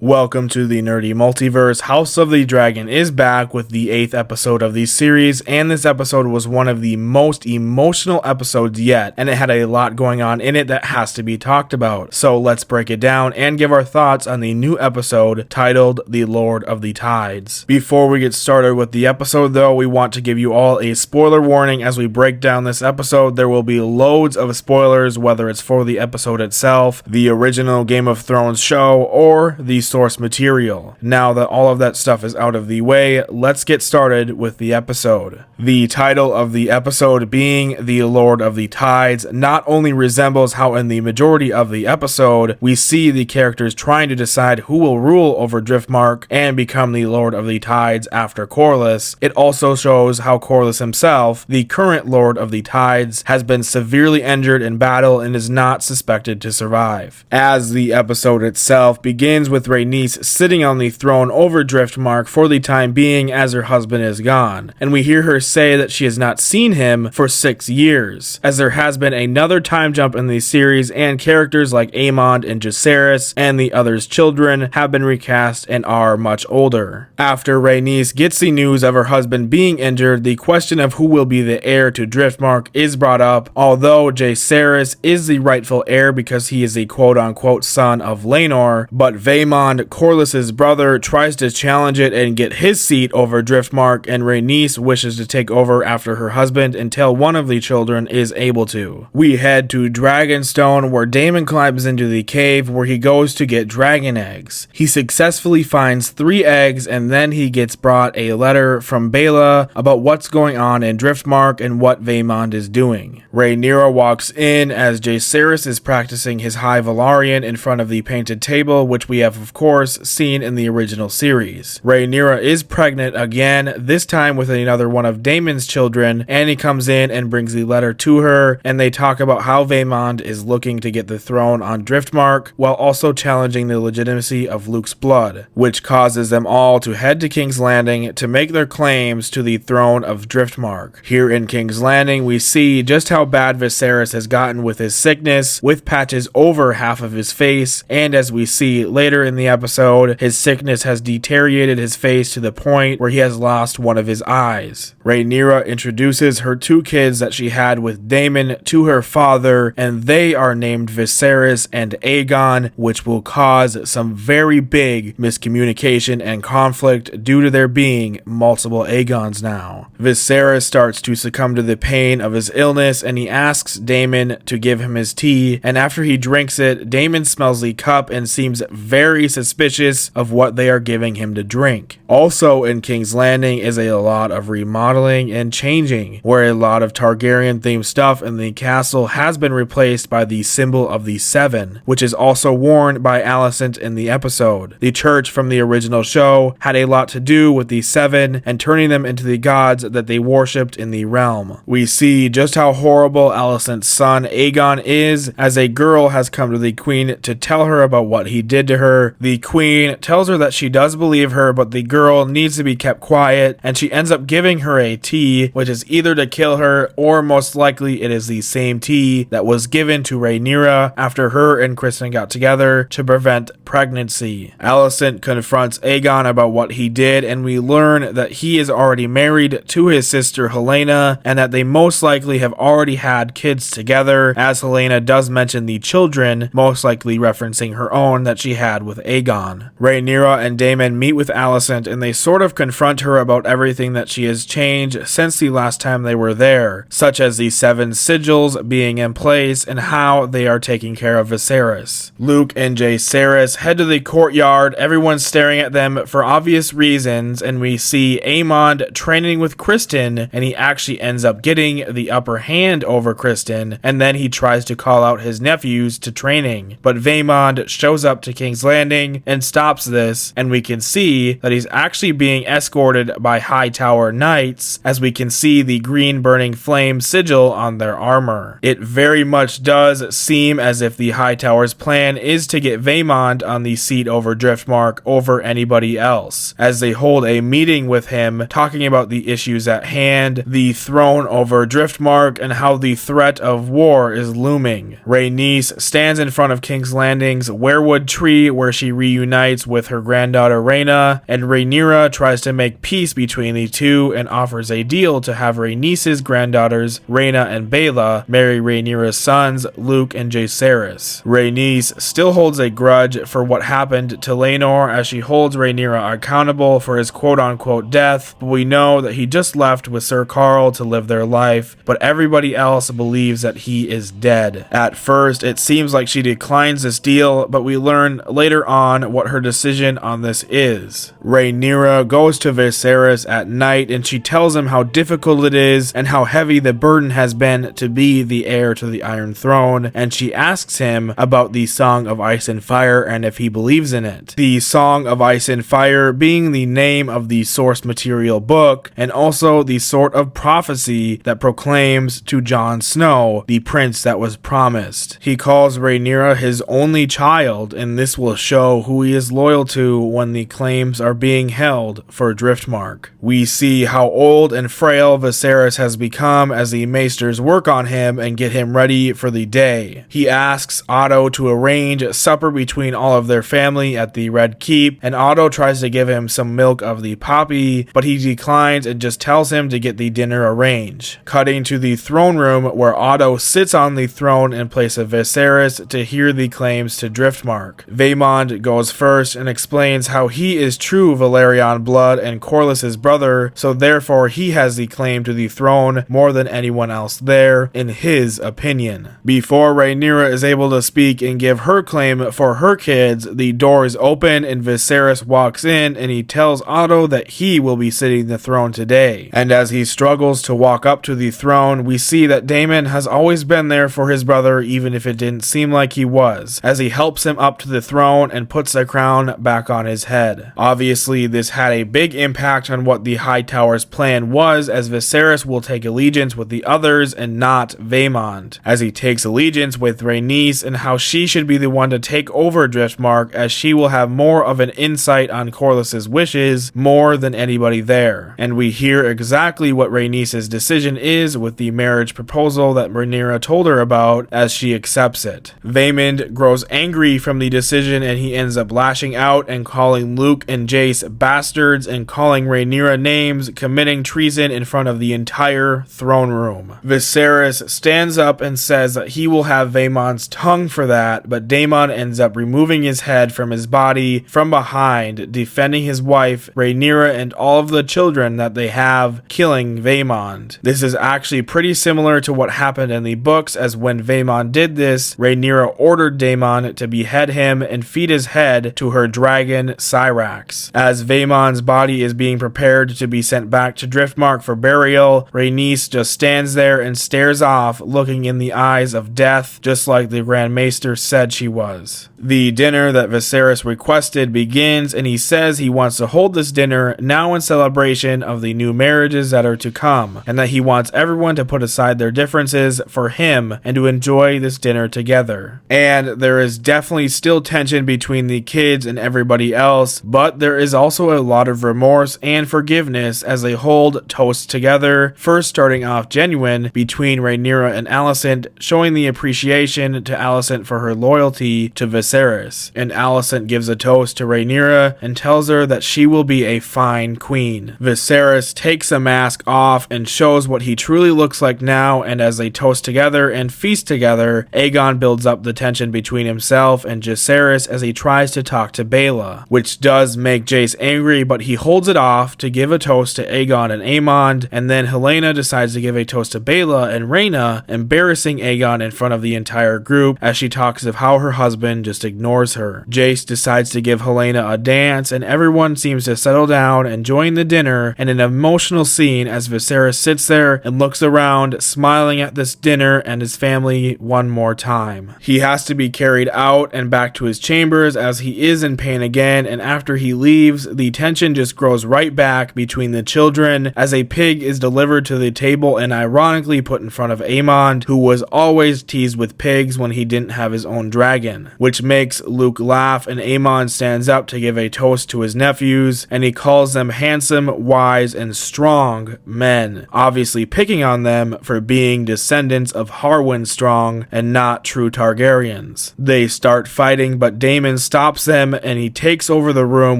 Welcome to the Nerdy Multiverse. House of the Dragon is back with the 8th episode of the series, and this episode was one of the most emotional episodes yet, and it had a lot going on in it that has to be talked about. So let's break it down and give our thoughts on the new episode titled The Lord of the Tides. Before we get started with the episode though, we want to give you all a spoiler warning as we break down this episode. There will be loads of spoilers, whether it's for the episode itself, the original Game of Thrones show, or the source material. Now that all of that stuff is out of the way, let's get started with the episode. The title of the episode being The Lord of the Tides not only resembles how in the majority of the episode we see the characters trying to decide who will rule over Driftmark and become the Lord of the Tides after Corlys, it also shows how Corlys himself, the current Lord of the Tides, has been severely injured in battle and is not suspected to survive. As the episode itself begins with Rhaenys sitting on the throne over Driftmark for the time being as her husband is gone, and we hear her say that she has not seen him for 6 years, as there has been another time jump in the series and characters like Aemond and Viserys and the others' children have been recast and are much older. After Rhaenys gets the news of her husband being injured, the question of who will be the heir to Driftmark is brought up, although Viserys is the rightful heir because he is the quote-unquote son of Rhaenyra, but Vaemond, Corlys' brother, tries to challenge it and get his seat over Driftmark, and Rhaenys wishes to take over after her husband until one of the children is able to. We head to Dragonstone where Daemon climbs into the cave where he goes to get dragon eggs. He successfully finds 3 eggs and then he gets brought a letter from Baela about what's going on in Driftmark and what Vaemond is doing. Rhaenyra walks in as Viserys is practicing his High Valyrian in front of the painted table, which we have of course seen in the original series. Rhaenyra is pregnant again, this time with another one of Daemon's children, and he comes in and brings the letter to her, and they talk about how Vaemond is looking to get the throne on Driftmark while also challenging the legitimacy of Luke's blood, which causes them all to head to King's Landing to make their claims to the throne of Driftmark. Here in King's Landing we see just how bad Viserys has gotten with his sickness, with patches over half of his face, and as we see later in the episode, his sickness has deteriorated his face to the point where he has lost one of his eyes. Rhaenyra introduces her 2 kids that she had with Daemon to her father, and they are named Viserys and Aegon, which will cause some very big miscommunication and conflict due to there being multiple Aegons now. Viserys starts to succumb to the pain of his illness, and he asks Daemon to give him his tea, and after he drinks it, Daemon smells the cup and seems very suspicious of what they are giving him to drink. Also in King's Landing is a lot of remodeling and changing, where a lot of Targaryen themed stuff in the castle has been replaced by the symbol of the 7, which is also worn by Alicent in the episode. The church from the original show had a lot to do with the 7 and turning them into the gods that they worshipped in the realm. We see just how horrible Alicent's son Aegon is, as a girl has come to the queen to tell her about what he did to her. The queen tells her that she does believe her, but the girl needs to be kept quiet, and she ends up giving her a tea, which is either to kill her or most likely it is the same tea that was given to Rhaenyra after her and Kristen got together to prevent pregnancy. Alicent confronts Aegon about what he did, and we learn that he is already married to his sister Helena and that they most likely have already had kids together, as Helena does mention the children, most likely referencing her own that she had with Aegon. Rhaenyra and Daemon meet with Alicent and they sort of confront her about everything that she has changed since the last time they were there, such as the 7 sigils being in place and how they are taking care of Viserys. Luke and Viserys head to the courtyard, everyone's staring at them for obvious reasons, and we see Aemond training with Kristen, and he actually ends up getting the upper hand over Kristen, and then he tries to call out his nephews to training, but Vaemond shows up to King's Landing and stops this, and we can see that he's actually being escorted by High Tower Knights, as we can see the green burning flame sigil on their armor. It very much does seem as if the High Tower's plan is to get Vaemond on the seat over Driftmark over anybody else, as they hold a meeting with him talking about the issues at hand, the throne over Driftmark, and how the threat of war is looming. Rhaenys stands in front of King's Landing's weirwood tree where she reunites with her granddaughter Rhaenyra, and Rhaenyra tries to make peace between the two and offers a deal to have Rhaenys' granddaughters Rhaena and Baela marry Rhaenyra's sons Luke and Viserys. Rhaenys still holds a grudge for what happened to Laenor, as she holds Rhaenyra accountable for his quote-unquote death, but we know that he just left with Sir Carl to live their life, but everybody else believes that he is dead. At first, it seems like she declines this deal, but we learn later on what her decision on this is. Rhaenyra goes to Viserys at night and she tells him how difficult it is and how heavy the burden has been to be the heir to the Iron Throne, and she asks him about the Song of Ice and Fire and if he believes in it. The Song of Ice and Fire being the name of the source material book, and also the sort of prophecy that proclaims to Jon Snow, the prince that was promised. He calls Rhaenyra his only child, and this will show who he is loyal to when the claims are being held for Driftmark. We see how old and frail Viserys has become as the maesters work on him and get him ready for the day. He asks Otto to arrange a supper between all of their family at the Red Keep, and Otto tries to give him some milk of the poppy, but he declines and just tells him to get the dinner arranged. Cutting to the throne room where Otto sits on the throne in place of Viserys to hear the claims to Driftmark. Vaemond goes first and explains how he is true Valyrian blood and Corlys's brother, so therefore he has the claim to the throne more than anyone else there, in his opinion. Before Rhaenyra is able to speak and give her claim for her kids, the door is open and Viserys walks in and he tells Otto that he will be sitting the throne today. And as he struggles to walk up to the throne, we see that Daemon has always been there for his brother, even if it didn't seem like he was, as he helps him up to the throne and puts the crown back on his head. Obviously, this had a big impact on what the Hightower's plan was, as Viserys will take allegiance with the others and not Vaemond, as he takes allegiance with Rhaenys and how she should be the one to take over Driftmark, as she will have more of an insight on Corlys's wishes more than anybody there. And we hear exactly what Rhaenys' decision is with the marriage proposal that Rhaenyra told her about, as she accepts it. Vaemond grows angry from the decision and he ends up lashing out and calling Luke and Jace bastards and calling Rhaenyra names, committing treason in front of the entire throne room. Viserys stands up and says that he will have Vaemond's tongue for that, but Daemon ends up removing his head from his body from behind, defending his wife Rhaenyra and all of the children that they have, killing Vaemond. This is actually pretty similar to what happened in the books, as when Vaemond did this, Rhaenyra ordered Daemon to behead him and feed his head to her dragon Syrax. As Vaemond's body is being prepared to be sent back to Driftmark for burial, Rhaenys just stands there and stares off, looking in the eyes of death, just like the Grand Maester said she was. The dinner that Viserys requested begins, and he says he wants to hold this dinner now in celebration of the new marriages that are to come, and that he wants everyone to put aside their differences for him and to enjoy this dinner together. And there is definitely still tension between the kids and everybody else, but there is also a lot of remorse and forgiveness as they hold toasts together, first starting off genuine between Rhaenyra and Alicent, showing the appreciation to Alicent for her loyalty to Viserys. And Alicent gives a toast to Rhaenyra and tells her that she will be a fine queen. Viserys takes the mask off and shows what he truly looks like now, and as they toast together and feast together, Aegon builds up the tension between himself and Viserys as he tries to talk to Baela, which does make Jace angry, but he holds it off to give a toast to Aegon and Aemond, and then Helaena decides to give a toast to Baela and Rhaena, embarrassing Aegon in front of the entire group as she talks of how her husband just ignores her. Jace decides to give Helaena a dance, and everyone seems to settle down and join the dinner, and an emotional scene as Viserys sits there and looks around, smiling at this dinner and his family one more time. He has to be carried out and back to his chambers as he is in pain again, and after he leaves, the tension just grows right back between the children as a pig is delivered to the table and ironically put in front of Aemond, who was always teased with pigs when he didn't have his own dragon, which makes Luke laugh, and Aemon stands up to give a toast to his nephews, and he calls them handsome, wise, and strong men, obviously picking on them for being descendants of Harwin Strong and not true Targaryens. They start fighting, but Daemon stops them, and he takes over the room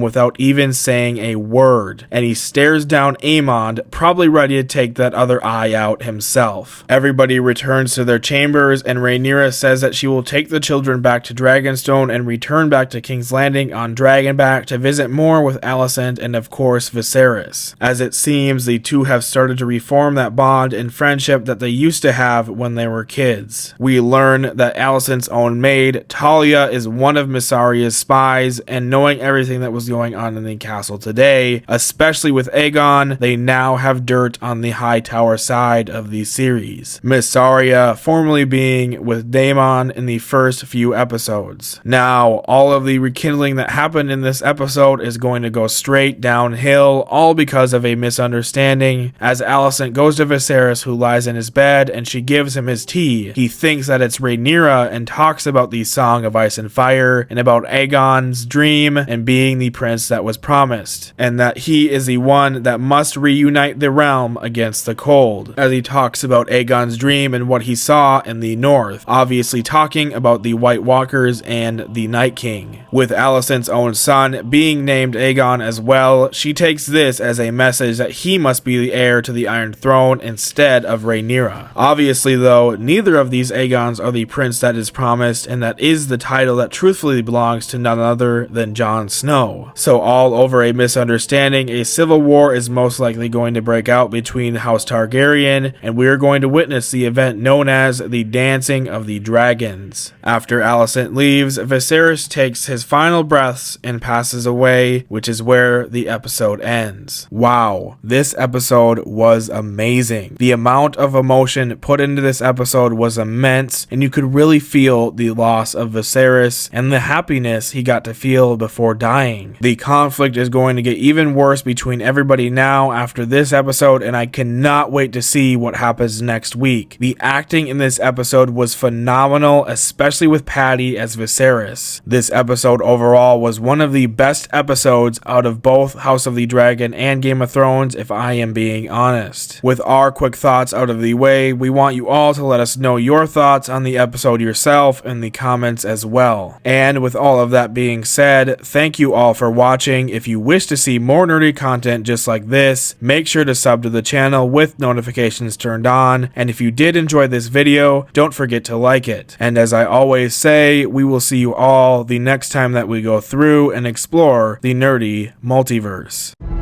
without even saying a word, and he stares down Aemon, probably ready to take that other eye out himself. Everybody returns to their chambers, and Rhaenyra says that she will take the children back to Dragonstone and return back to King's Landing on Dragonback to visit more with Alicent and of course Viserys, as it seems the two have started to reform that bond and friendship that they used to have when they were kids. We learn that Alicent's own maid, Talia, is one of Mysaria's spies, and knowing everything that was going on in the castle today, especially with Aegon, they now have dirt on the High Tower side of the series. Mysaria formerly being with Daemon in the first few episodes. Now, all of the rekindling that happened in this episode is going to go straight downhill, all because of a misunderstanding, as Alicent goes to Viserys, who lies in his bed, and she gives him his tea. He thinks that it's Rhaenyra and talks about the Song of Ice and Fire and about Aegon's dream and being the prince that was promised, and that he is the one that must reunite the realm against the cold, as he talks about Aegon's dream and what he saw in the north, obviously talking about the White Walkers and the Night King. With Alicent's own son being named Aegon as well, she takes this as a message that he must be the heir to the Iron Throne instead of Rhaenyra. Obviously though, neither of these Aegons are the prince that is promised, and that is the title that truthfully belongs to none other than Jon Snow. So all over a misunderstanding, a civil war is most likely going to break out between House Targaryen, and we are going to witness the event known as the Dancing of the Dragons. After Alicent leaves, Viserys takes his final breaths and passes away, which is where the episode ends. Wow, this episode was amazing. The amount of emotion put into this episode was immense, and you could really feel the loss of Viserys and the happiness he got to feel before dying. The conflict is going to get even worse between everybody now after this episode, and I cannot wait to see what happens next week. The acting in this episode was phenomenal, especially with Paddy as Viserys. This episode overall was one of the best episodes out of both House of the Dragon and Game of Thrones, if I am being honest. With our quick thoughts out of the way, we want you all to let us know your thoughts on the episode yourself in the comments as well. And with all of that being said, thank you all for watching. If you wish to see more nerdy content just like this, make sure to sub to the channel with notifications turned on, and if you did enjoy this video, don't forget to like it. And as I always say, we will see you all the next time that we go through and explore the nerdy multiverse.